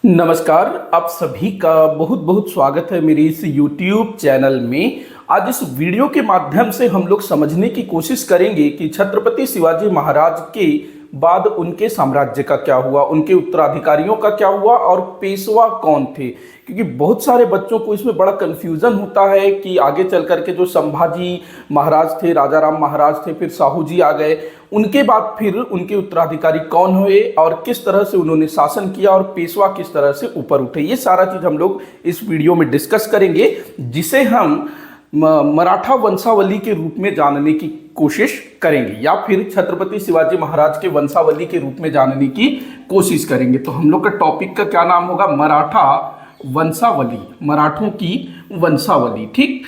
नमस्कार। आप सभी का बहुत बहुत स्वागत है मेरी इस YouTube चैनल में। आज इस वीडियो के माध्यम से हम लोग समझने की कोशिश करेंगे कि छत्रपति शिवाजी महाराज के बाद उनके साम्राज्य का क्या हुआ, उनके उत्तराधिकारियों का क्या हुआ और पेशवा कौन थे। क्योंकि बहुत सारे बच्चों को इसमें बड़ा कन्फ्यूज़न होता है कि आगे चल करके जो संभाजी महाराज थे, राजा राम महाराज थे, फिर साहू जी आ गए, उनके बाद फिर उनके उत्तराधिकारी कौन हुए और किस तरह से उन्होंने शासन किया और पेशवा किस तरह से ऊपर उठे। ये सारा चीज़ हम लोग इस वीडियो में डिस्कस करेंगे, जिसे हम मराठा वंशावली के रूप में जानने की कोशिश करेंगे या फिर छत्रपति शिवाजी महाराज के वंशावली के रूप में जानने की कोशिश करेंगे। तो हम लोग का टॉपिक का क्या नाम होगा? मराठा वंशावली, मराठों की वंशावली। ठीक,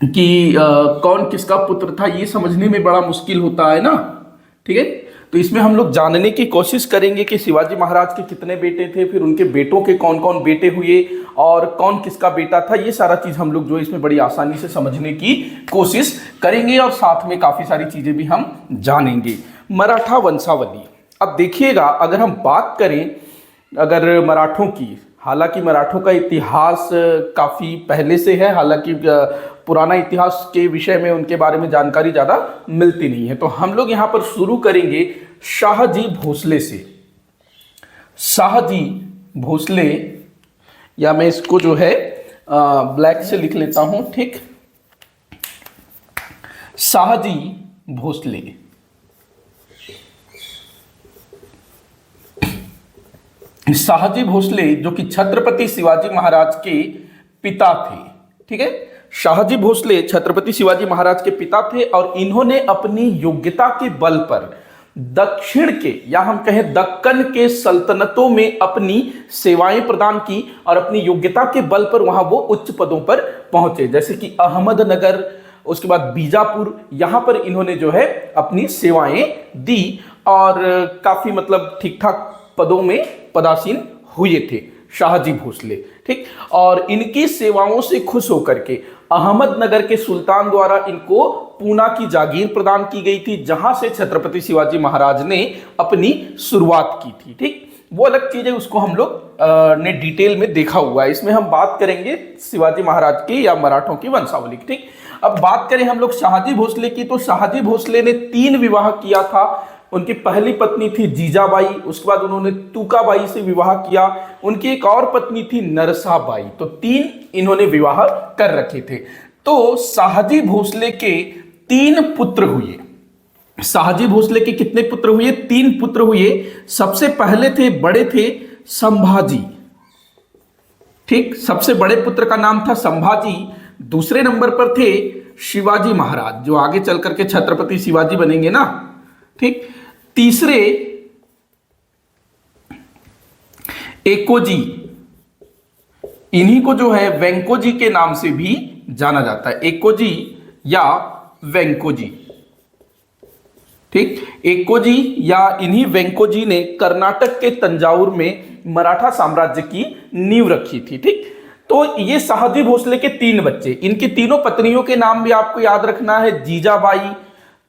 कि कौन किसका पुत्र था ये समझने में बड़ा मुश्किल होता है ना। ठीक है, तो इसमें हम लोग जानने की कोशिश करेंगे कि शिवाजी महाराज के कितने बेटे थे, फिर उनके बेटों के कौन कौन बेटे हुए और कौन किसका बेटा था। ये सारा चीज़ हम लोग जो इसमें बड़ी आसानी से समझने की कोशिश करेंगे और साथ में काफ़ी सारी चीज़ें भी हम जानेंगे। मराठा वंशावली, अब देखिएगा, अगर हम बात करें अगर मराठों की, हालांकि मराठों का इतिहास काफ़ी पहले से है, हालांकि पुराना इतिहास के विषय में उनके बारे में जानकारी ज़्यादा मिलती नहीं है। तो हम लोग यहाँ पर शुरू करेंगे शाहजी भोसले से। शाहजी भोसले, या मैं इसको जो है ब्लैक से लिख लेता हूँ। ठीक, शाहजी भोसले। शाहजी भोसले जो कि छत्रपति शिवाजी महाराज के पिता थे। ठीक है, शाहजी भोसले छत्रपति शिवाजी महाराज के पिता थे और इन्होंने अपनी योग्यता के बल पर दक्षिण के या हम कहें दक्कन के सल्तनतों में अपनी सेवाएं प्रदान की और अपनी योग्यता के बल पर वहां वो उच्च पदों पर पहुंचे, जैसे कि अहमदनगर, उसके बाद बीजापुर, यहां पर इन्होंने जो है अपनी सेवाएं दी और काफी मतलब ठीक ठाक पदों में पदासीन हुए थे शाहजी भोसले। ठीक, और इनकी सेवाओं से खुश होकर के अहमदनगर के सुल्तान द्वारा इनको पूना की जागीर प्रदान की गई थी, जहां से छत्रपति शिवाजी महाराज ने अपनी शुरुआत की थी। ठीक, वो अलग चीज है, उसको हम लोग ने डिटेल में देखा हुआ है। इसमें हम बात करेंगे शिवाजी महाराज की या मराठों की वंशावली की। ठीक, अब बात करें हम लोग शाहजी भोसले की, तो शाहजी भोसले ने 3 विवाह किया था। उनकी पहली पत्नी थी जीजाबाई, उसके बाद उन्होंने तुकाबाई से विवाह किया, उनकी एक और पत्नी थी नरसाबाई। तो 3 इन्होंने विवाह कर रखे थे। तो शाहजी भोसले के 3 पुत्र हुए। शाहजी भोसले के कितने पुत्र हुए? 3 पुत्र हुए। सबसे पहले थे, बड़े थे संभाजी। ठीक, सबसे बड़े पुत्र का नाम था संभाजी। दूसरे नंबर पर थे शिवाजी महाराज, जो आगे चल करके छत्रपति शिवाजी बनेंगे ना। ठीक, तीसरे एकोजी, इन्हीं को जो है वेंकोजी के नाम से भी जाना जाता है, एकोजी या वेंकोजी। ठीक, एकोजी या इन्हीं वेंकोजी ने कर्नाटक के तंजावुर में मराठा साम्राज्य की नींव रखी थी। ठीक, तो ये शाहजी भोसले के 3 बच्चे, इनकी तीनों पत्नियों के नाम भी आपको याद रखना है, जीजाबाई,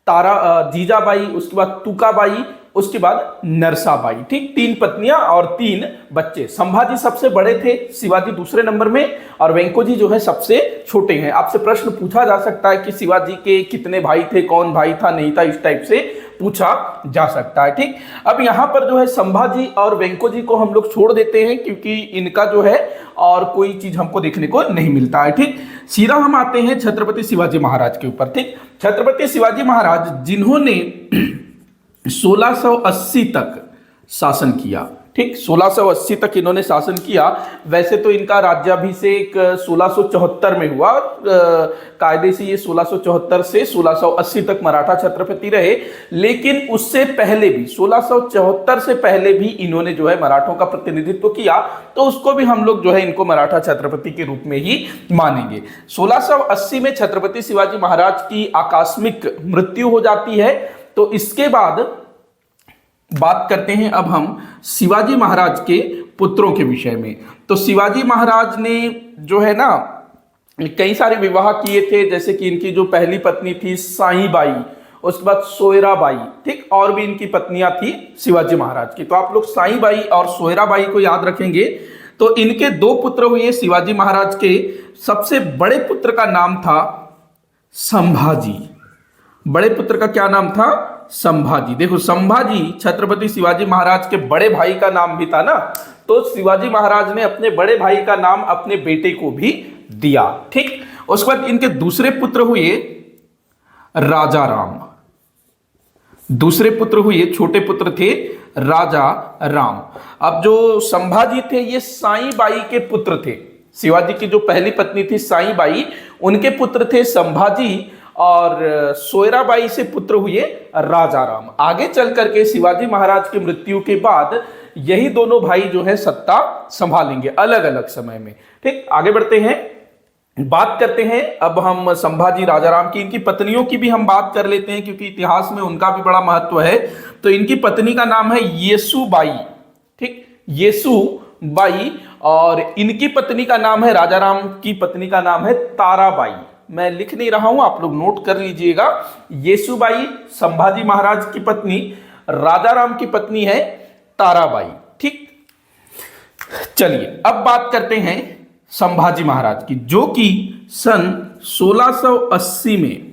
जीजाबाई, उसके बाद तुकाबाई, उसके बाद नरसाबाई। ठीक, 3 पत्नियां और 3 बच्चे। संभाजी सबसे बड़े थे, शिवाजी दूसरे नंबर में और वेंकोजी जो है सबसे छोटे हैं। आपसे प्रश्न पूछा जा सकता है कि शिवाजी के कितने भाई थे, कौन भाई था, नहीं था, इस टाइप से पूछा जा सकता है। ठीक, अब यहां पर जो है संभाजी और वेंकोजी को हम लोग छोड़ देते हैं क्योंकि इनका जो है और कोई चीज हमको देखने को नहीं मिलता है। ठीक, सीधा हम आते हैं छत्रपति शिवाजी महाराज के ऊपर। ठीक, छत्रपति शिवाजी महाराज जिन्होंने 1680 तक शासन किया। ठीक, 1680 तक इन्होंने शासन किया। वैसे तो इनका राज्याभिषेक 1674 में हुआ, कायदे से ये 1674 से 1680 तक मराठा छत्रपति रहे, लेकिन उससे पहले भी 1674 से पहले भी इन्होंने जो है मराठों का प्रतिनिधित्व किया, तो उसको भी हम लोग जो है इनको मराठा छत्रपति के रूप में ही मानेंगे। 1680 में छत्रपति शिवाजी महाराज की आकस्मिक मृत्यु हो जाती है। तो इसके बाद बात करते हैं अब हम शिवाजी महाराज के पुत्रों के विषय में। तो शिवाजी महाराज ने जो है ना कई सारे विवाह किए थे, जैसे कि इनकी जो पहली पत्नी थी साईबाई, उसके बाद सोयराबाई, ठीक, और भी इनकी पत्नियां थी शिवाजी महाराज की। तो आप लोग साईबाई और सोयराबाई को याद रखेंगे। तो इनके दो पुत्र हुए शिवाजी महाराज के। सबसे बड़े पुत्र का नाम था संभाजी। बड़े पुत्र का क्या नाम था? संभाजी। देखो, संभाजी छत्रपति शिवाजी महाराज के बड़े भाई का नाम भी था ना, तो शिवाजी महाराज ने अपने बड़े भाई का नाम अपने बेटे को भी दिया, ठीक। उसके बाद इनके दूसरे पुत्र हुए राजा राम। दूसरे पुत्र हुए, छोटे पुत्र थे राजा राम। अब जो संभाजी थे ये साईबाई के पुत्र थे। शिवाजी की जो पहली पत्नी थी साईबाई, उनके पुत्र थे संभाजी, और सोयराबाई से पुत्र हुए राजा राम। आगे चल करके शिवाजी महाराज की मृत्यु के बाद यही दोनों भाई जो है सत्ता संभालेंगे अलग अलग समय में, ठीक। आगे बढ़ते हैं, बात करते हैं अब हम संभाजी राजाराम की। इनकी पत्नियों की भी हम बात कर लेते हैं क्योंकि इतिहास में उनका भी बड़ा महत्व है। तो इनकी पत्नी का नाम है येसुबाई, ठीक, येसुबाई। और इनकी पत्नी का नाम है, राजाराम की पत्नी का नाम है ताराबाई। मैं लिख नहीं रहा हूं, आप लोग नोट कर लीजिएगा। येसुबाई संभाजी महाराज की पत्नी, राजाराम की पत्नी है ताराबाई, ठीक। चलिए अब बात करते हैं संभाजी महाराज की, जो कि सन 1680 में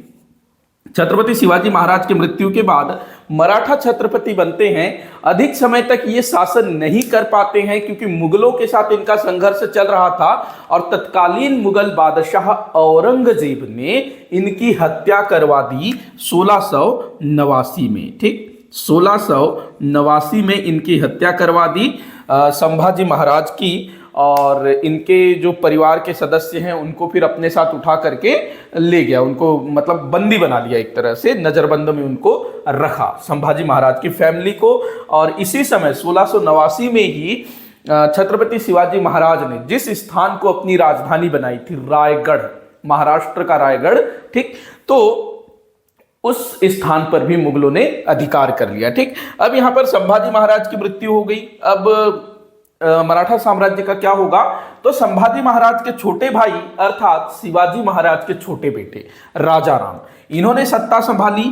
छत्रपति शिवाजी महाराज की मृत्यु के बाद मराठा छत्रपति बनते हैं। अधिक समय तक ये शासन नहीं कर पाते हैं क्योंकि मुगलों के साथ इनका संघर्ष चल रहा था और तत्कालीन मुगल बादशाह औरंगजेब ने इनकी हत्या करवा दी 1689 में, ठीक। 1689 में इनकी हत्या करवा दी संभाजी महाराज की, और इनके जो परिवार के सदस्य हैं उनको फिर अपने साथ उठा करके ले गया, उनको मतलब बंदी बना लिया, एक तरह से नजरबंद में उनको रखा संभाजी महाराज की फैमिली को। और इसी समय 1689 में ही छत्रपति शिवाजी महाराज ने जिस स्थान को अपनी राजधानी बनाई थी, रायगढ़, महाराष्ट्र का रायगढ़, ठीक, तो उस स्थान पर भी मुगलों ने अधिकार कर लिया, ठीक। अब यहां पर संभाजी महाराज की मृत्यु हो गई। अब मराठा साम्राज्य का क्या होगा? तो संभाजी महाराज के छोटे भाई अर्थात शिवाजी महाराज के छोटे बेटे राजा राम, इन्होंने सत्ता संभाली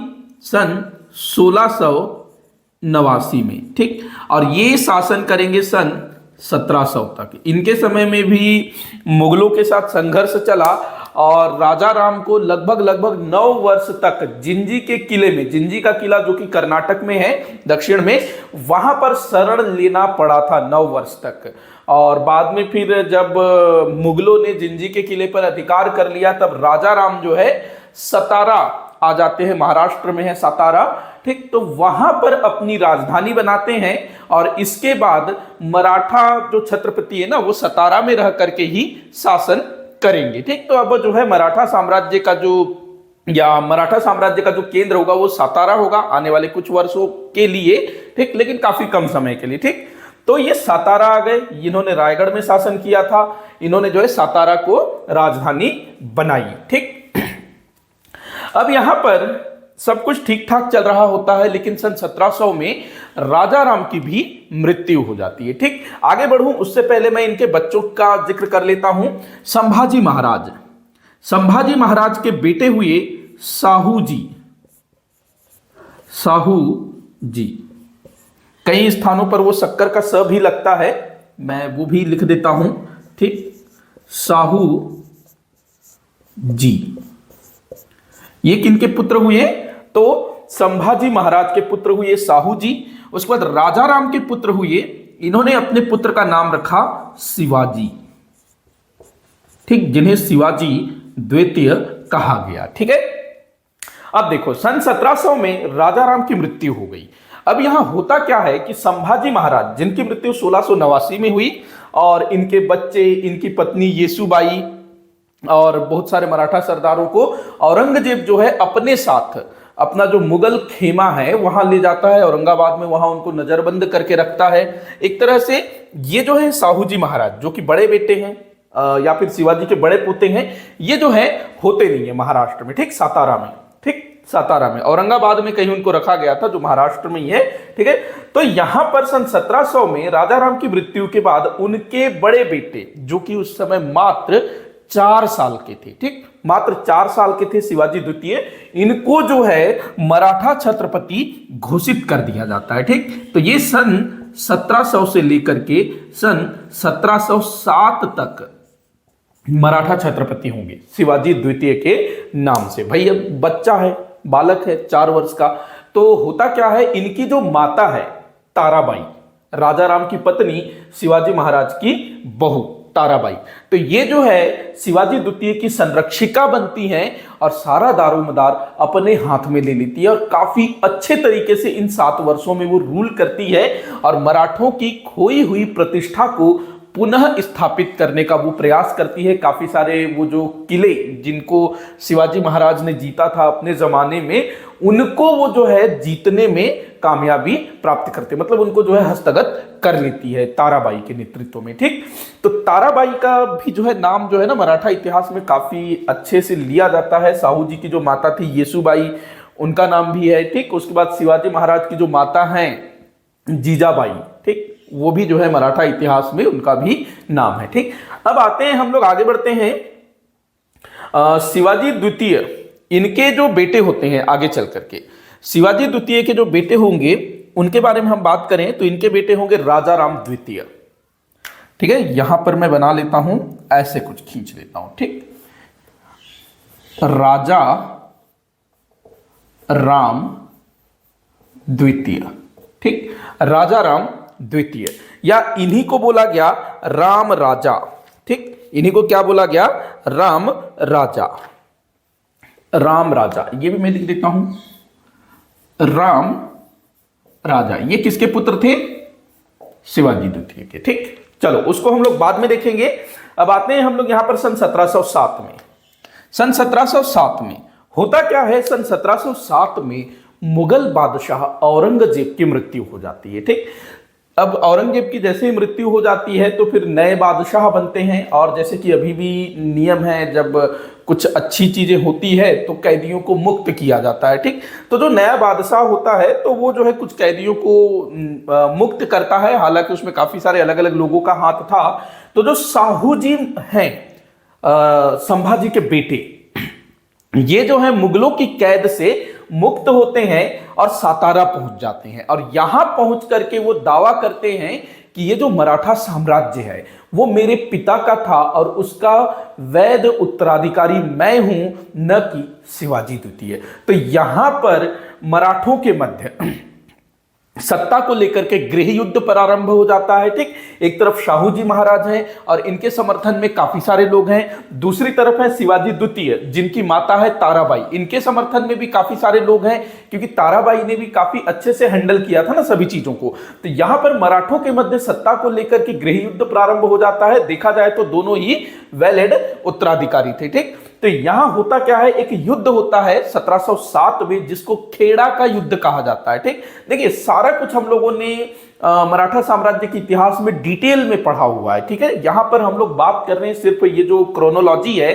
सन 1689 में, ठीक। और ये शासन करेंगे सन 1700 तक। इनके समय में भी मुगलों के साथ संघर्ष चला और राजा राम को लगभग 9 वर्ष तक जिंजी के किले में, जिंजी का किला जो कि कर्नाटक में है दक्षिण में, वहां पर शरण लेना पड़ा था 9 वर्ष तक। और बाद में फिर जब मुगलों ने जिंजी के किले पर अधिकार कर लिया तब राजा राम जो है सतारा आ जाते हैं, महाराष्ट्र में है सतारा, ठीक। तो वहां पर अपनी राजधानी बनाते हैं और इसके बाद मराठा जो छत्रपति है ना वो सतारा में रह करके ही शासन करेंगे, ठीक। तो अब जो है मराठा साम्राज्य का जो केंद्र होगा वो सातारा होगा आने वाले कुछ वर्षों के लिए, ठीक, लेकिन काफी कम समय के लिए, ठीक। तो ये सातारा आ गए, इन्होंने रायगढ़ में शासन किया था, इन्होंने जो है सातारा को राजधानी बनाई, ठीक। अब यहां पर सब कुछ ठीक ठाक चल रहा होता है, लेकिन सन 1700 में राजा राम की भी मृत्यु हो जाती है, ठीक। आगे बढ़ूं उससे पहले मैं इनके बच्चों का जिक्र कर लेता हूं। संभाजी महाराज के बेटे हुए साहू जी। कई स्थानों पर वो शक्कर का स भी लगता है, मैं वो भी लिख देता हूं, ठीक। साहू जी ये किनके पुत्र हुए? तो संभाजी महाराज के पुत्र हुए साहू जी। उसके बाद राजा राम के पुत्र हुए, इन्होंने अपने पुत्र का नाम रखा शिवाजी, ठीक, जिन्हें शिवाजी द्वितीय कहा गया, ठीक है। अब देखो सन 1700 में राजा राम की मृत्यु हो गई। अब यहां होता क्या है कि संभाजी महाराज जिनकी मृत्यु 1689 में हुई और इनके बच्चे, इनकी पत्नी येसुबाई और बहुत सारे मराठा सरदारों को औरंगजेब जो है अपने साथ अपना जो मुगल खेमा है वहां ले जाता है औरंगाबाद में, वहां उनको नजरबंद करके रखता है। एक तरह से ये जो है साहू जी महाराज जो कि बड़े बेटे हैं या फिर शिवाजी के बड़े पोते हैं, ये जो है होते नहीं है महाराष्ट्र में, ठीक, सातारा में, ठीक, सातारा में, औरंगाबाद में कहीं उनको रखा गया था जो महाराष्ट्र में ही है, ठीक है। तो यहां पर सन 1700 में राजा राम की मृत्यु के बाद उनके बड़े बेटे जो कि उस समय मात्र 4 साल के थे, ठीक, मात्र 4 साल के थे शिवाजी द्वितीय, इनको जो है मराठा छत्रपति घोषित कर दिया जाता है। ठीक, तो ये सन 1700 से लेकर के सन 1707 तक मराठा छत्रपति होंगे शिवाजी द्वितीय के नाम से। भाई अब बच्चा है, बालक है 4 वर्ष का, तो होता क्या है, इनकी जो माता है ताराबाई, राजा राम की पत्नी, शिवाजी महाराज की बहू ताराबाई, तो ये जो है शिवाजी द्वितीय की संरक्षिका बनती हैं और सारा दारोमदार अपने हाथ में ले लेती है और काफी अच्छे तरीके से इन 7 वर्षों में वो रूल करती है और मराठों की खोई हुई प्रतिष्ठा को पुनः स्थापित करने का वो प्रयास करती है। काफी सारे वो जो किले जिनको शिवाजी महाराज ने जीता था अपने जमाने में, उनको वो जो है जीतने में कामयाबी प्राप्त करते, मतलब उनको जो है हस्तगत कर लेती है ताराबाई के नेतृत्व में। ठीक, तो ताराबाई का भी जो है नाम जो है ना मराठा इतिहास में काफी अच्छे से लिया जाता है। साहू जी की जो माता थी येसुबाई, उनका नाम भी है। ठीक, उसके बाद शिवाजी महाराज की जो माता हैं जीजाबाई, ठीक, वो भी जो है मराठा इतिहास में उनका भी नाम है। ठीक, अब आते हैं, हम लोग आगे बढ़ते हैं। शिवाजी द्वितीय, इनके जो बेटे होते हैं आगे चल करके, शिवाजी द्वितीय के जो बेटे होंगे उनके बारे में हम बात करें तो इनके बेटे होंगे राजा राम द्वितीय। ठीक है, यहां पर मैं बना लेता हूं, ऐसे कुछ खींच लेता हूं। ठीक, राजा राम द्वितीय। ठीक, राजा राम द्वितीय, या इन्हीं को बोला गया राम राजा। ठीक, इन्हीं को क्या बोला गया, राम राजा। राम राजा, ये भी मैं लिख देता हूं, राम राजा। ये किसके पुत्र थे, शिवाजी द्वितीय के। ठीक, चलो उसको हम लोग बाद में देखेंगे। अब आते हैं हम लोग यहां पर सन 1707 में। सन 1707 में होता क्या है, सन 1707 में मुगल बादशाह औरंगजेब की मृत्यु हो जाती है। ठीक, अब औरंगजेब की जैसे ही मृत्यु हो जाती है तो फिर नए बादशाह बनते हैं, और जैसे कि अभी भी नियम है, जब कुछ अच्छी चीजें होती है तो कैदियों को मुक्त किया जाता है। ठीक, तो जो नया बादशाह होता है तो वो जो है कुछ कैदियों को मुक्त करता है, हालांकि उसमें काफी सारे अलग अलग लोगों का हाथ था। तो जो साहू जी हैं, संभाजी के बेटे, ये जो है मुगलों की कैद से मुक्त होते हैं और सातारा पहुंच जाते हैं, और यहां पहुंच करके वो दावा करते हैं कि ये जो मराठा साम्राज्य है वो मेरे पिता का था और उसका वैध उत्तराधिकारी मैं हूं, न कि शिवाजी द्वितीय। तो यहां पर मराठों के मध्य सत्ता को लेकर के गृह युद्ध प्रारंभ हो जाता है। ठीक, एक तरफ शाहू जी महाराज हैं और इनके समर्थन में काफी सारे लोग हैं, दूसरी तरफ है शिवाजी द्वितीय जिनकी माता है ताराबाई, इनके समर्थन में भी काफी सारे लोग हैं, क्योंकि ताराबाई ने भी काफी अच्छे से हैंडल किया था ना सभी चीजों को। तो यहां पर मराठों के मध्य सत्ता को लेकर के गृह युद्ध प्रारंभ हो जाता है। देखा जाए तो दोनों ही वैलिड उत्तराधिकारी थे। ठीक, तो यहां होता क्या है, एक युद्ध होता है 1707 में जिसको खेड़ा का युद्ध कहा जाता है। ठीक, देखिए सारा कुछ हम लोगों ने मराठा साम्राज्य के इतिहास में डिटेल में पढ़ा हुआ है। ठीक है, यहां पर हम लोग बात कर रहे हैं सिर्फ ये जो क्रोनोलॉजी है,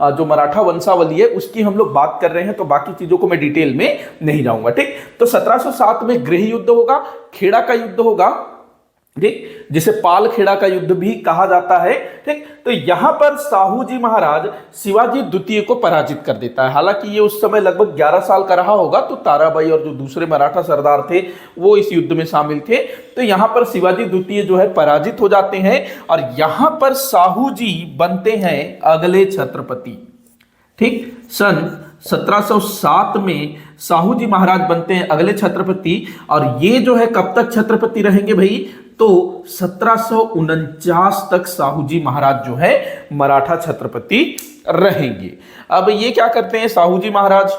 जो मराठा वंशावली है, उसकी हम लोग बात कर रहे हैं, तो बाकी चीजों को मैं डिटेल में नहीं जाऊंगा। ठीक, तो 1707 में गृह युद्ध होगा, खेड़ा का युद्ध होगा, ठीक, जिसे पाल खेड़ा का युद्ध भी कहा जाता है। ठीक, तो यहां पर साहू जी महाराज शिवाजी द्वितीय को पराजित कर देता है। हालांकि ये उस समय लगभग 11 साल का रहा होगा, तो ताराबाई और जो दूसरे मराठा सरदार थे वो इस युद्ध में शामिल थे। तो यहां पर शिवाजी द्वितीय जो है पराजित हो जाते हैं और यहां पर साहू जी बनते हैं अगले छत्रपति। ठीक, सन 1707 में साहू जी महाराज बनते हैं अगले छत्रपति, और ये जो है कब तक छत्रपति रहेंगे भाई, तो 1749 तक साहू जी महाराज जो है मराठा छत्रपति रहेंगे। अब ये क्या करते हैं साहू जी महाराज,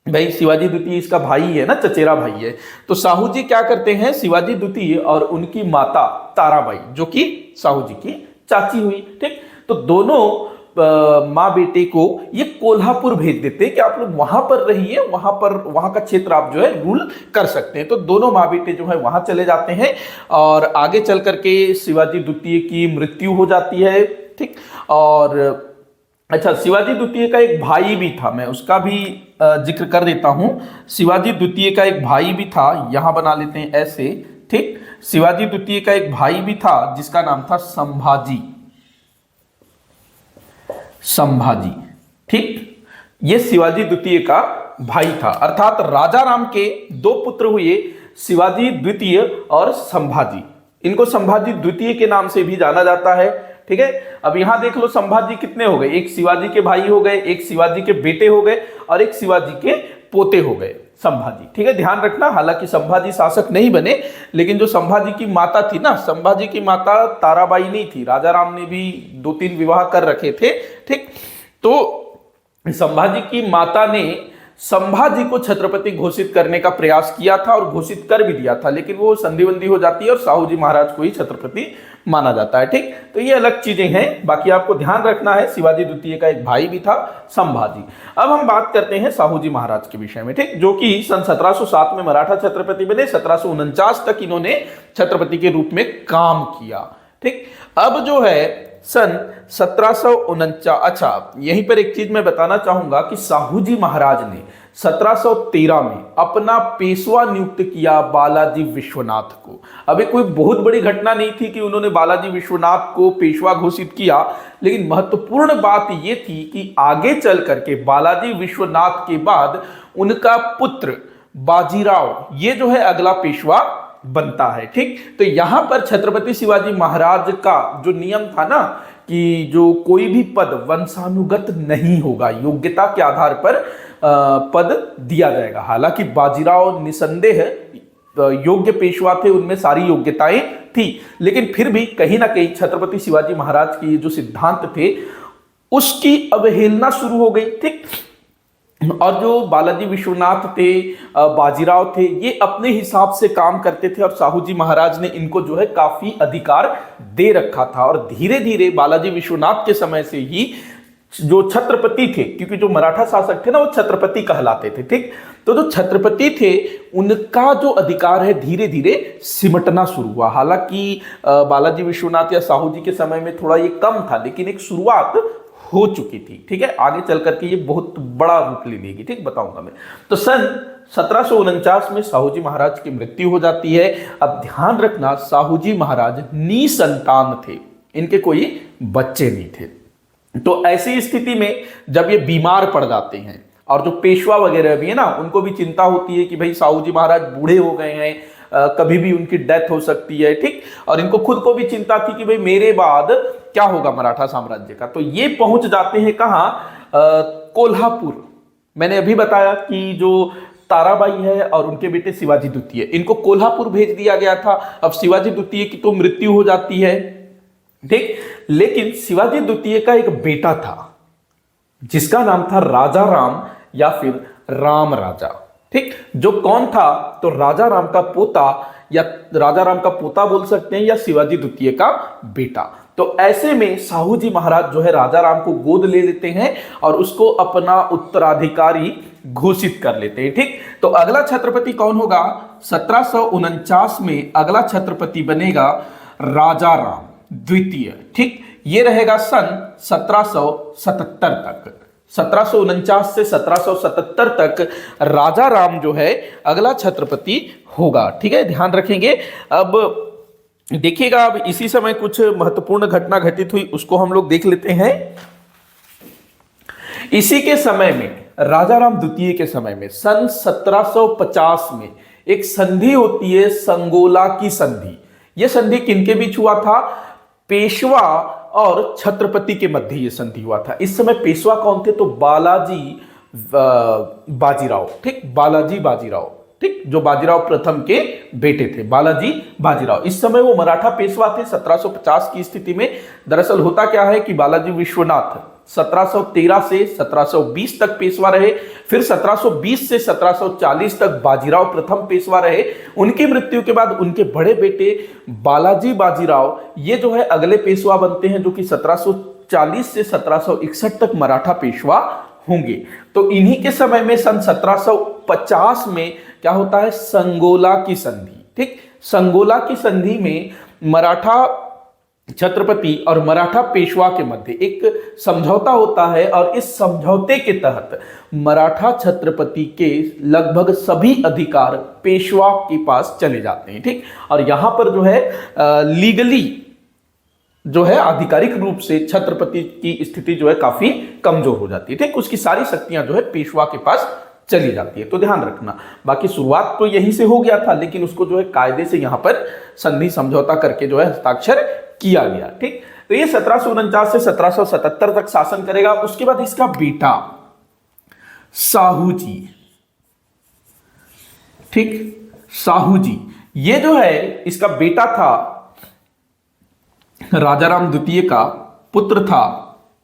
भाई शिवाजी द्वितीय इसका भाई है ना, चचेरा भाई है, तो साहू जी क्या करते हैं, शिवाजी द्वितीय और उनकी माता ताराबाई जो कि साहू जी की चाची हुई, ठीक, तो दोनों माँ बेटे को ये कोल्हापुर भेज देते हैं कि आप लोग वहां पर रहिए, वहां का क्षेत्र आप जो है रूल कर सकते हैं। तो दोनों माँ बेटे जो है वहां चले जाते हैं और आगे चल करके शिवाजी द्वितीय की मृत्यु हो जाती है। ठीक, और अच्छा, शिवाजी द्वितीय का एक भाई भी था, मैं उसका भी जिक्र कर देता हूं। शिवाजी द्वितीय का एक भाई भी था, यहां बना लेते हैं ऐसे। ठीक, शिवाजी द्वितीय का एक भाई भी था जिसका नाम था संभाजी। ठीक, ये शिवाजी द्वितीय का भाई था, अर्थात राजा राम के दो पुत्र हुए, शिवाजी द्वितीय और संभाजी। इनको संभाजी द्वितीय के नाम से भी जाना जाता है। ठीक है, अब यहां देख लो संभाजी कितने हो गए, एक शिवाजी के भाई हो गए, एक शिवाजी के बेटे हो गए और एक शिवाजी के पोते हो गए संभाजी। ठीक है, ध्यान रखना, हालांकि संभाजी शासक नहीं बने, लेकिन जो संभाजी की माता थी ना, संभाजी की माता ताराबाई नहीं थी, राजा राम ने भी 2-3 विवाह कर रखे थे। ठीक, तो संभाजी की माता ने संभाजी को छत्रपति घोषित करने का प्रयास किया था और घोषित कर भी दिया था, लेकिन वो संधिबंदी हो जाती है और साहू जी महाराज को ही छत्रपति माना जाता है। ठीक, तो ये अलग चीजें हैं, बाकी आपको ध्यान रखना है शिवाजी द्वितीय का एक भाई भी था संभाजी। अब हम बात करते हैं साहू जी महाराज के विषय में, ठीक, जो कि सन 1707 में मराठा छत्रपति बने, 1749 तक इन्होंने छत्रपति के रूप में काम किया। ठीक, अब जो है सन 1749, अच्छा यहीं पर एक चीज मैं बताना चाहूंगा कि साहू जी महाराज ने 1713 में अपना पेशवा नियुक्त किया बालाजी विश्वनाथ को। अभी कोई बहुत बड़ी घटना नहीं थी कि उन्होंने बालाजी विश्वनाथ को पेशवा घोषित किया, लेकिन महत्वपूर्ण बात यह थी कि आगे चल करके बालाजी विश्वनाथ के बाद उनका पुत्र बाजीराव ये जो है अगला पेशवा बनता है। ठीक, तो यहां पर छत्रपति शिवाजी महाराज का जो नियम था ना कि जो कोई भी पद वंशानुगत नहीं होगा, योग्यता के आधार पर पद दिया जाएगा। हालांकि बाजीराव निसंदेह योग्य पेशवा थे, उनमें सारी योग्यताएं थी, लेकिन फिर भी कहीं ना कहीं छत्रपति शिवाजी महाराज के जो सिद्धांत थे उसकी अवहेलना शुरू हो गई। ठीक, और जो बालाजी विश्वनाथ थे, बाजीराव थे, ये अपने हिसाब से काम करते थे और साहू जी महाराज ने इनको जो है काफी अधिकार दे रखा था। और धीरे धीरे बालाजी विश्वनाथ के समय से ही जो छत्रपति थे, क्योंकि जो मराठा शासक थे ना वो छत्रपति कहलाते थे। ठीक, तो जो छत्रपति थे उनका जो अधिकार है धीरे धीरे सिमटना शुरू हुआ। हालांकि बालाजी विश्वनाथ या साहू जी के समय में थोड़ा ये कम था, लेकिन एक शुरुआत हो चुकी थी। ठीक है, आगे चल करके ये बहुत बड़ा रूप ले लेगी। ठीक, बताऊंगा मैं। तो सन 1749 में साहू जी महाराज की मृत्यु हो जाती है। अब ध्यान रखना, साहू जी महाराज निसंतान थे, इनके कोई बच्चे नहीं थे। तो ऐसी स्थिति में जब ये बीमार पड़ जाते हैं और जो पेशवा वगैरह भी है ना, उनको भी चिंता होती है कि भाई साहू जी महाराज बूढ़े हो गए हैं, कभी भी उनकी डेथ हो सकती है। ठीक, और इनको खुद को भी चिंता थी कि भाई मेरे बाद क्या होगा मराठा साम्राज्य का। तो ये पहुंच जाते हैं कहां, कोल्हापुर। मैंने अभी बताया कि जो ताराबाई है और उनके बेटे शिवाजी द्वितीय, इनको कोल्हापुर भेज दिया गया था। अब शिवाजी द्वितीय की तो मृत्यु हो जाती है। ठीक, लेकिन शिवाजी द्वितीय का एक बेटा था जिसका नाम था राजा राम या फिर राम राजा। ठीक, जो कौन था, तो राजा राम का पोता, या राजा राम का पोता बोल सकते हैं, या शिवाजी द्वितीय का बेटा। तो ऐसे में साहू जी महाराज जो है राजा राम को गोद ले लेते हैं और उसको अपना उत्तराधिकारी घोषित कर लेते हैं। ठीक, तो अगला छत्रपति कौन होगा, 1749 में अगला छत्रपति बनेगा राजा राम द्वितीय। ठीक, ये रहेगा सन 1777 तक। 1749 से 1777 तक राजा राम जो है अगला छत्रपति होगा। ठीक है, ध्यान रखेंगे। अब देखिएगा, अब इसी समय कुछ महत्वपूर्ण घटना घटित हुई, उसको हम लोग देख लेते हैं। इसी के समय में, राजा राम द्वितीय के समय में, सन 1750 में एक संधि होती है, संगोला की संधि। यह संधि किनके बीच हुआ था, पेशवा और छत्रपति के मध्य यह संधि हुआ था। इस समय पेशवा कौन थे, तो बालाजी बाजीराव। ठीक, बालाजी बाजीराव। ठीक, जो बाजीराव प्रथम के बेटे थे, बालाजी बाजीराव। इस समय वो मराठा पेशवा थे 1750 की स्थिति में। दरअसल होता क्या है कि बालाजी विश्वनाथ 1713 से 1720 तक पेशवा रहे, फिर 1720 से 1740 तक बाजीराव प्रथम पेशवा रहे। उनकी मृत्यु के बाद उनके बड़े बेटे बालाजी बाजीराव ये जो है अगले पेशवा बनते हैं, जो कि 1740 से 1761 तक मराठा पेशवा होंगे। तो इन्हीं के समय में सन 1750 में क्या होता है, संगोला की संधि। ठीक, संगोला की संधि में मराठा छत्रपति और मराठा पेशवा के मध्य एक समझौता होता है और इस समझौते के तहत मराठा छत्रपति के लगभग सभी अधिकार पेशवा के पास चले जाते हैं। ठीक, और यहां पर जो है लीगली जो है आधिकारिक रूप से छत्रपति की स्थिति जो है काफी कमजोर हो जाती है। ठीक, उसकी सारी शक्तियां जो है पेशवा के पास चली जाती है। तो ध्यान रखना, बाकी शुरुआत तो यहीं से हो गया था, लेकिन उसको जो है कायदे से यहां पर संधि समझौता करके जो है हस्ताक्षर किया गया। ठीक, तो ये 1749 से 1777 तक शासन करेगा। उसके बाद इसका बेटा साहू जी, ठीक, साहू जी, ये जो है इसका बेटा था, राजाराम द्वितीय का पुत्र था।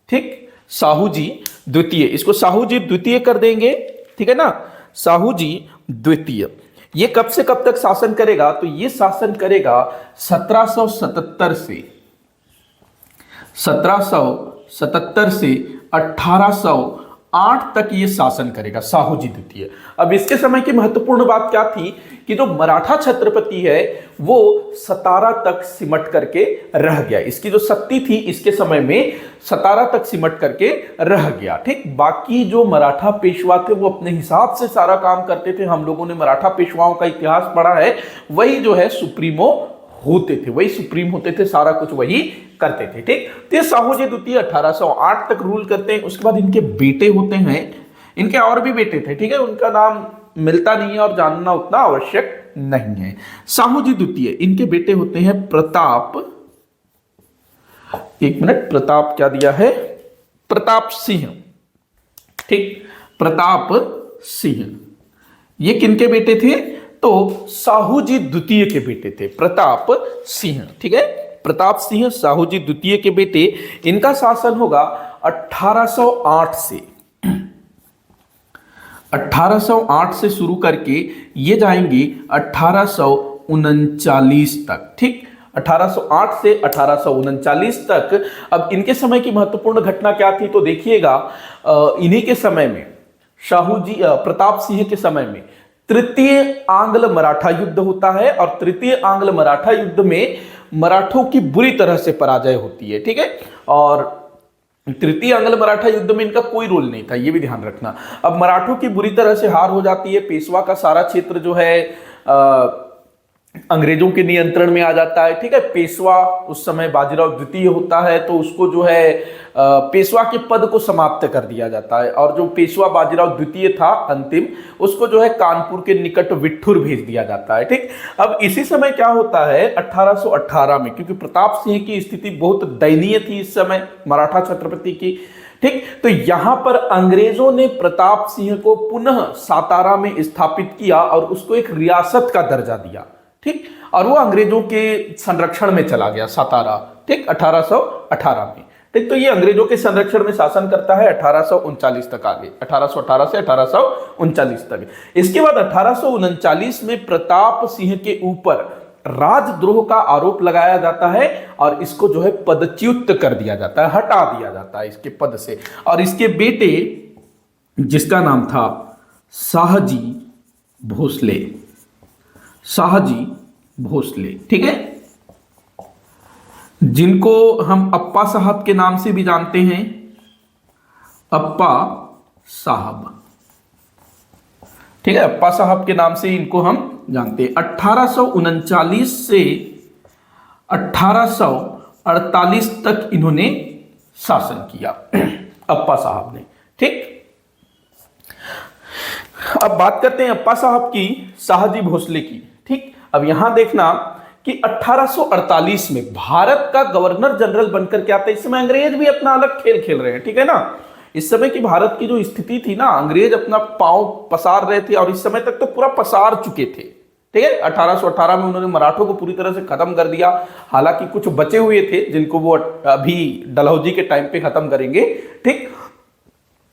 ठीक, साहू जी द्वितीय, इसको साहू जी द्वितीय कर देंगे। ठीक है ना, साहू जी द्वितीय। ये कब से कब तक शासन करेगा? तो ये शासन करेगा 1777 से 1808 तक ये शासन करेगा साहू जी द्वितीय। अब इसके समय की महत्वपूर्ण बात क्या थी कि जो मराठा छत्रपति है वो सतारा तक सिमट करके रह गया। इसकी जो शक्ति थी इसके समय में सतारा तक सिमट करके रह गया। ठीक, बाकी जो मराठा पेशवा थे वो अपने हिसाब से सारा काम करते थे। हम लोगों ने मराठा पेशवाओं का इतिहास पढ़ा है, वही जो है सुप्रीमो होते थे, वही सुप्रीम होते थे, सारा कुछ वही करते थे। ठीक, तो ये साहू जी द्वितीय 1808 तक रूल करते हैं। उसके बाद इनके बेटे होते हैं, इनके और भी बेटे थे। ठीक है, उनका नाम मिलता नहीं है और जानना उतना आवश्यक नहीं है। साहू जी द्वितीय, इनके बेटे होते हैं प्रताप, एक मिनट, प्रताप क्या दिया है? प्रताप सिंह। ठीक, प्रताप सिंह, ये किनके बेटे थे? तो साहू जी द्वितीय के बेटे थे, प्रताप सिंह। ठीक है, प्रताप सिंह साहू जी द्वितीय के बेटे। इनका शासन होगा 1808 से 1808 से शुरू करके ये जाएंगे 1839 तक। ठीक, 1808 से 1839 तक। अब इनके समय की महत्वपूर्ण घटना क्या थी? तो देखिएगा, इन्हीं के समय में साहू जी प्रताप सिंह के समय में तृतीय आंग्ल मराठा युद्ध होता है और तृतीय आंग्ल मराठा युद्ध में मराठों की बुरी तरह से पराजय होती है। ठीक है, और तृतीय आंग्ल मराठा युद्ध में इनका कोई रोल नहीं था, यह भी ध्यान रखना। अब मराठों की बुरी तरह से हार हो जाती है, पेशवा का सारा क्षेत्र जो है अंग्रेजों के नियंत्रण में आ जाता है। ठीक है, पेशवा उस समय बाजीराव द्वितीय होता है, तो उसको जो है पेशवा के पद को समाप्त कर दिया जाता है और जो पेशवा बाजीराव द्वितीय था अंतिम, उसको जो है कानपुर के निकट विठ्ठुर भेज दिया जाता है। ठीक, अब इसी समय क्या होता है 1818 में, क्योंकि प्रताप सिंह की स्थिति बहुत दयनीय थी इस समय मराठा छत्रपति की। ठीक, तो यहां पर अंग्रेजों ने प्रताप सिंह को पुनः सातारा में स्थापित किया और उसको एक रियासत का दर्जा दिया। ठीक, और वो अंग्रेजों के संरक्षण में चला गया सातारा। ठीक, 1818 में। ठीक, तो ये अंग्रेजों के संरक्षण में शासन करता है 1839 तक, आगे 1818 से 1839 तक। इसके बाद 1839 में प्रताप सिंह के ऊपर राजद्रोह का आरोप लगाया जाता है और इसको जो है पदच्युत कर दिया जाता है, हटा दिया जाता है इसके पद से। और इसके बेटे, जिसका नाम था शाहजी भोसले, शाहजी भोसले, ठीक है, जिनको हम अप्पा साहब के नाम से भी जानते हैं, अप्पा साहब। ठीक है, अप्पा साहब के नाम से इनको हम जानते हैं। 1839 से 1848 तक इन्होंने शासन किया अप्पा साहब ने। ठीक, अब बात करते हैं अप्पा साहब की, शाहजी भोसले की। ठीक, अब यहां देखना कि 1848 में भारत का गवर्नर जनरल बनकर के आता है। इस समय अंग्रेज भी अपना अलग खेल खेल रहे हैं। ठीक है ना, इस समय की भारत की जो स्थिति थी ना, अंग्रेज अपना पांव पसार रहे थे और इस समय तक तो पूरा पसार चुके थे। ठीक है, 1818 में उन्होंने मराठों को पूरी तरह से खत्म कर दिया। हालांकि कुछ बचे हुए थे जिनको वो अभी डलहौजी के टाइम पे खत्म करेंगे। ठीक,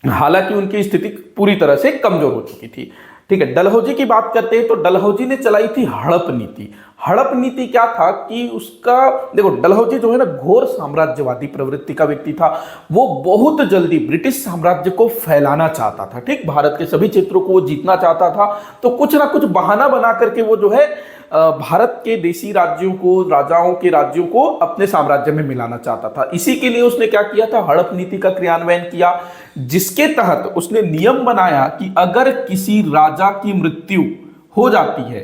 हालांकि उनकी स्थिति पूरी तरह से कमजोर हो चुकी थी। ठीक है, डलहौजी की बात करते हैं तो डलहौजी ने चलाई थी हड़प नीति। हड़प नीति क्या था कि उसका, देखो, डलहौजी जो है ना घोर साम्राज्यवादी प्रवृत्ति का व्यक्ति था। वो बहुत जल्दी ब्रिटिश साम्राज्य को फैलाना चाहता था। ठीक, भारत के सभी क्षेत्रों को वो जीतना चाहता था। तो कुछ ना कुछ बहाना बना करके वो जो है भारत के देशी राज्यों को, राजाओं के राज्यों को अपने साम्राज्य में मिलाना चाहता था। इसी के लिए उसने क्या किया था, हड़प नीति का क्रियान्वयन किया, जिसके तहत उसने नियम बनाया कि अगर किसी राजा की मृत्यु हो जाती है,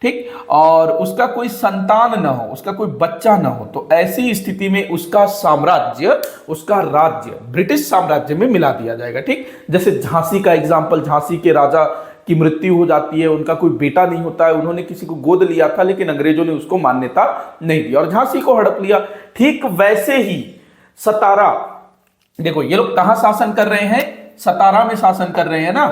ठीक, और उसका कोई संतान ना हो, उसका कोई बच्चा ना हो, तो ऐसी स्थिति में उसका साम्राज्य, उसका राज्य ब्रिटिश साम्राज्य में मिला दिया जाएगा। ठीक, जैसे झांसी का एग्जाम्पल, झांसी के राजा की मृत्यु हो जाती है, उनका कोई बेटा नहीं होता है, उन्होंने किसी को गोद लिया था लेकिन अंग्रेजों ने उसको मान्यता नहीं दी और झांसी को हड़प लिया। ठीक वैसे ही सतारा, देखो ये लोग कहां शासन कर रहे हैं, सतारा में शासन कर रहे हैं ना।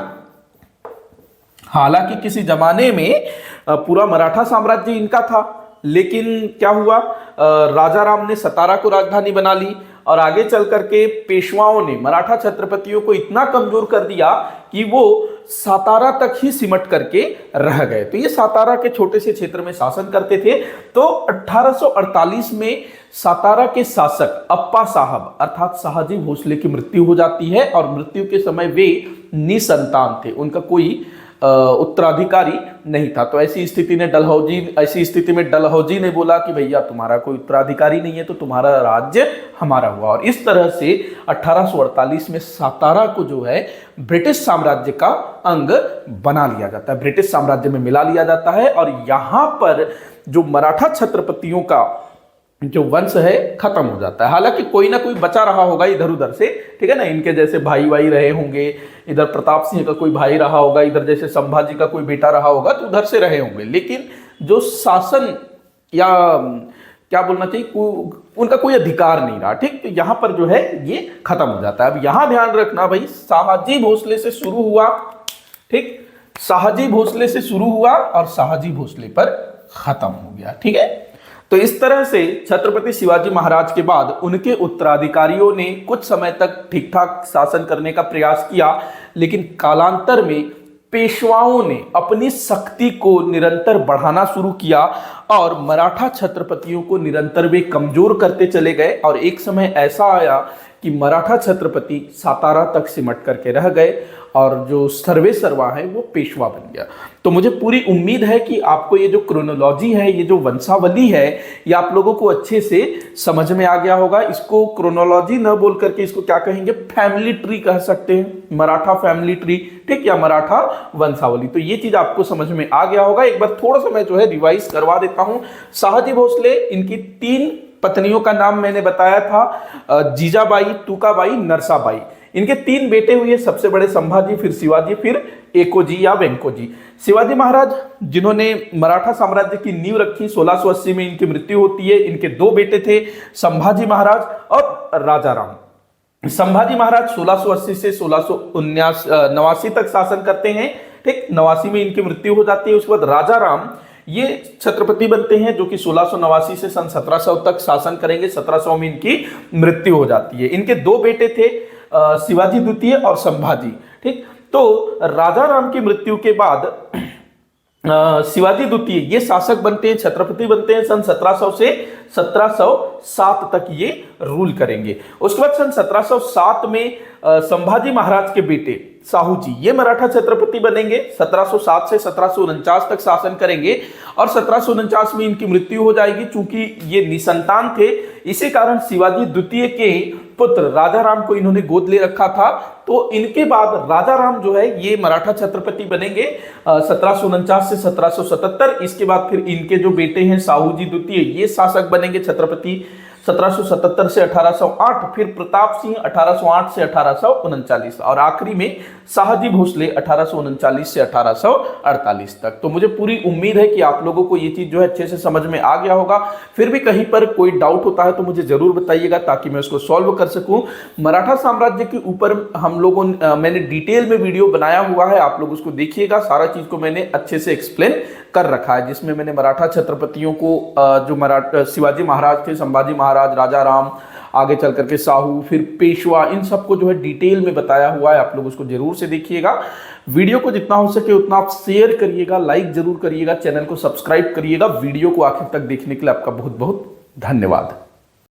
हालांकि किसी जमाने में पूरा मराठा साम्राज्य इनका था, लेकिन क्या हुआ, राजा राम ने सतारा को राजधानी बना ली और आगे चल करके पेशवाओं ने मराठा छत्रपतियों को इतना कमजोर कर दिया कि वो सातारा तक ही सिमट करके रह गए। तो ये सातारा के छोटे से क्षेत्र में शासन करते थे। तो 1848 में सातारा के शासक अप्पा साहब अर्थात शाहजी भोसले की मृत्यु हो जाती है और मृत्यु के समय वे निसंतान थे, उनका कोई उत्तराधिकारी नहीं था। तो ऐसी स्थिति में डलहौजी ने बोला कि भैया तुम्हारा कोई उत्तराधिकारी नहीं है तो तुम्हारा राज्य हमारा हुआ, और इस तरह से 1848 में सातारा को जो है ब्रिटिश साम्राज्य का अंग बना लिया जाता है, ब्रिटिश साम्राज्य में मिला लिया जाता है। और यहां पर जो मराठा छत्रपतियों का जो वंश है खत्म हो जाता है। हालांकि कोई ना कोई बचा रहा होगा इधर उधर से, ठीक है ना, इनके जैसे भाई रहे होंगे, इधर प्रताप सिंह का कोई भाई रहा होगा, इधर जैसे संभाजी का कोई बेटा रहा होगा, तो उधर से रहे होंगे, लेकिन जो शासन या क्या बोलना चाहिए, उनका कोई अधिकार नहीं रहा। ठीक, तो यहां पर जो है ये खत्म हो जाता है। अब यहां ध्यान रखना भाई, शाहजी भोसले से शुरू हुआ, ठीक, शाहजी भोसले से शुरू हुआ और शाहजी भोसले पर खत्म हो गया। ठीक है, तो इस तरह से छत्रपति शिवाजी महाराज के बाद उनके उत्तराधिकारियों ने कुछ समय तक ठीक ठाक शासन करने का प्रयास किया, लेकिन कालांतर में पेशवाओं ने अपनी शक्ति को निरंतर बढ़ाना शुरू किया और मराठा छत्रपतियों को निरंतर वे कमजोर करते चले गए। और एक समय ऐसा आया कि मराठा छत्रपति सातारा तक सिमट करके रह गए और जो सर्वे सर्वा है वो पेशवा बन गया। तो मुझे पूरी उम्मीद है कि आपको ये जो क्रोनोलॉजी है, ये जो वंशावली है, ये आप लोगों को अच्छे से समझ में आ गया होगा। इसको क्रोनोलॉजी न बोल करके इसको क्या कहेंगे, फैमिली ट्री कह सकते हैं, मराठा फैमिली ट्री, ठीक, या मराठा वंशावली। तो ये चीज आपको समझ में आ गया होगा। एक बार थोड़ा सा मैं जो है रिवाइज करवा देता हूं। शाहजी भोसले, इनकी 3 पत्नियों का नाम मैंने बताया था, जीजाबाई, तुकाबाई, नरसाबाई। इनके 3 बेटे हुए, सबसे बड़े संभाजी, फिर शिवाजी, फिर एकोजी या वेंकोजी। शिवाजी महाराज जिन्होंने मराठा साम्राज्य की नींव रखी, 1680 में इनकी मृत्यु होती है। इनके 2 बेटे थे, संभाजी महाराज और राजा राम। संभाजी महाराज 1680 से 1689 तक शासन करते हैं। ठीक, 89 में इनकी मृत्यु हो जाती है। उसके बाद राजा राम ये छत्रपति बनते हैं, जो कि 1689 से सन 1700 तक शासन करेंगे। 1700 में इनकी मृत्यु हो जाती है। इनके 2 बेटे थे, शिवाजी द्वितीय और संभाजी। ठीक, तो राजा राम की मृत्यु के बाद शिवाजी द्वितीय ये शासक बनते हैं, छत्रपति बनते हैं। सन 1700 से 1707 तक ये रूल करेंगे। उसके बाद सन 1707 में संभाजी महाराज के बेटे साहू जी ये मराठा छत्रपति बनेंगे। 1707 से 1749 तक शासन करेंगे और 1749 में इनकी मृत्यु हो जाएगी। चूंकि ये निसंतान थे, इसी कारण शिवाजी द्वितीय के पुत्र राजा राम को इन्होंने गोद ले रखा था। तो इनके बाद राजा राम जो है ये मराठा छत्रपति बनेंगे 1749 से 1777। इसके बाद फिर इनके जो बेटे हैं साहू जी द्वितीय ये शासक बनेंगे छत्रपति 1777 से 1808। फिर प्रताप सिंह 1808 से 1839 और आखिरी में शाहजी भोसले 1839 से 1848 तक। तो मुझे पूरी उम्मीद है कि आप लोगों को ये चीज जो है अच्छे से समझ में आ गया होगा। फिर भी कहीं पर कोई डाउट होता है तो मुझे जरूर बताइएगा ताकि मैं उसको सॉल्व कर सकूं। मराठा साम्राज्य के ऊपर हम लोगों मैंने डिटेल में वीडियो बनाया हुआ है, आप लोग उसको देखिएगा। सारा चीज को मैंने अच्छे से एक्सप्लेन कर रखा है, जिसमें मैंने मराठा छत्रपतियों को जो शिवाजी महाराज थे, संभाजी महाराज, राजा राम, आगे चल करके साहू, फिर पेशवा, इन सबको जो है डिटेल में बताया हुआ है। आप लोग उसको जरूर से देखिएगा। वीडियो को जितना हो सके उतना आप शेयर करिएगा, लाइक जरूर करिएगा, चैनल को सब्सक्राइब करिएगा। वीडियो को आखिर तक देखने के लिए आपका बहुत बहुत धन्यवाद।